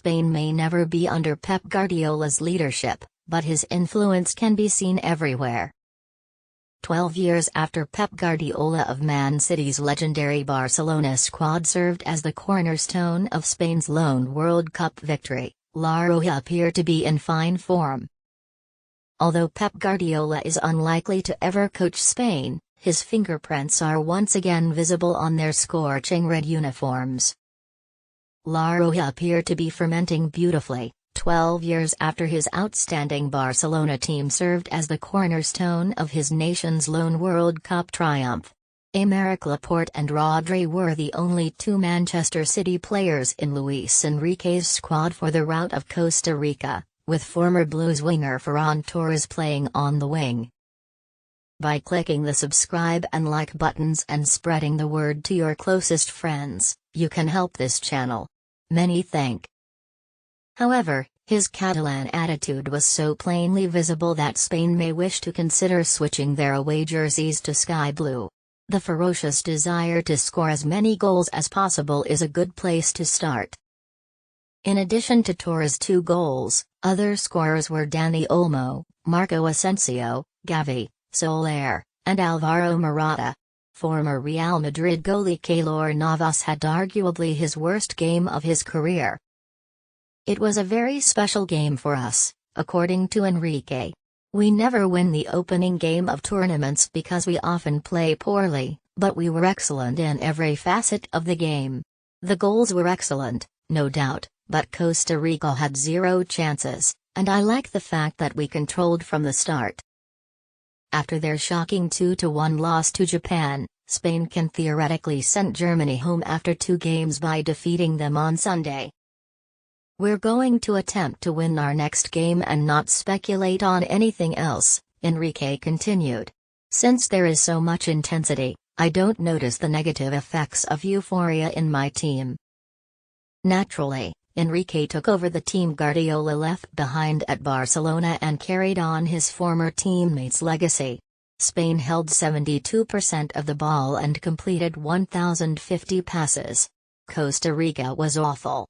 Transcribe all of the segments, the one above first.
Spain may never be under Pep Guardiola's leadership, but his influence can be seen everywhere. 12 years after Pep Guardiola of Man City's legendary Barcelona squad served as the cornerstone of Spain's lone World Cup victory, La Roja appear to be in fine form. Although Pep Guardiola is unlikely to ever coach Spain, his fingerprints are once again visible on their scorching red uniforms. La Roja appear to be fermenting beautifully, 12 years after his outstanding Barcelona team served as the cornerstone of his nation's lone World Cup triumph. Aymeric Laporte and Rodri were the only two Manchester City players in Luis Enrique's squad for the rout of Costa Rica, with former Blues winger Ferran Torres playing on the wing. By clicking the subscribe and like buttons and spreading the word to your closest friends, you can help this channel. Many thank. However, his Catalan attitude was so plainly visible that Spain may wish to consider switching their away jerseys to sky blue. The ferocious desire to score as many goals as possible is a good place to start. In addition to Torres' 2 goals, other scorers were Dani Olmo, Marco Asensio, Gavi, Soler, and Alvaro Morata. Former Real Madrid goalie Keylor Navas had arguably his worst game of his career. It was a very special game for us, according to Enrique. We never win the opening game of tournaments because we often play poorly, but we were excellent in every facet of the game. The goals were excellent, no doubt, but Costa Rica had 0 chances, and I like the fact that we controlled from the start. After their shocking 2-1 loss to Japan, Spain can theoretically send Germany home after 2 games by defeating them on Sunday. We're going to attempt to win our next game and not speculate on anything else, Enrique continued. Since there is so much intensity, I don't notice the negative effects of euphoria in my team. Naturally, Enrique took over the team Guardiola left behind at Barcelona and carried on his former teammates' legacy. Spain held 72% of the ball and completed 1,050 passes. Costa Rica was awful.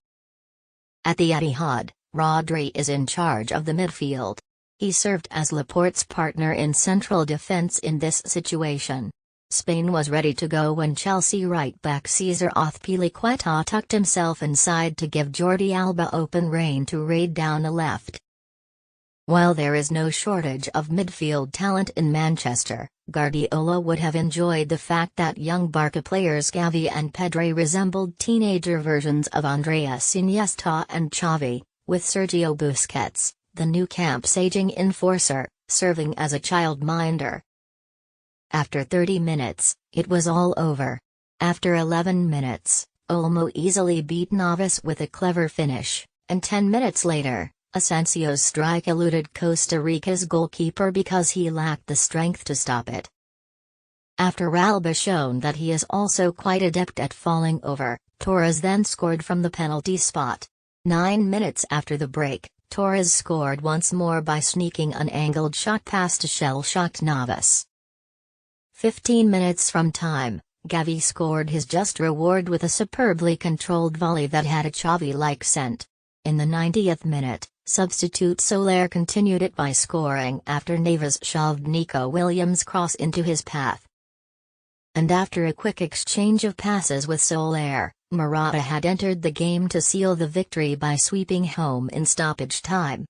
At the Etihad, Rodri is in charge of the midfield. He served as Laporte's partner in central defense in this situation. Spain was ready to go when Chelsea right-back Cesar Azpilicueta tucked himself inside to give Jordi Alba open rein to raid down a left. While there is no shortage of midfield talent in Manchester, Guardiola would have enjoyed the fact that young Barca players Gavi and Pedri resembled teenager versions of Andreas Iniesta and Xavi, with Sergio Busquets, the new camp's aging enforcer, serving as a childminder. After 30 minutes, it was all over. After 11 minutes, Olmo easily beat Navas with a clever finish, and 10 minutes later, Asensio's strike eluded Costa Rica's goalkeeper because he lacked the strength to stop it. After Alba shown that he is also quite adept at falling over, Torres then scored from the penalty spot. 9 minutes after the break, Torres scored once more by sneaking an angled shot past a shell-shocked Navas. 15 minutes from time, Gavi scored his just reward with a superbly controlled volley that had a Xavi-like scent. In the 90th minute, substitute Soler continued it by scoring after Navas shoved Nico Williams' cross into his path. And after a quick exchange of passes with Soler, Morata had entered the game to seal the victory by sweeping home in stoppage time.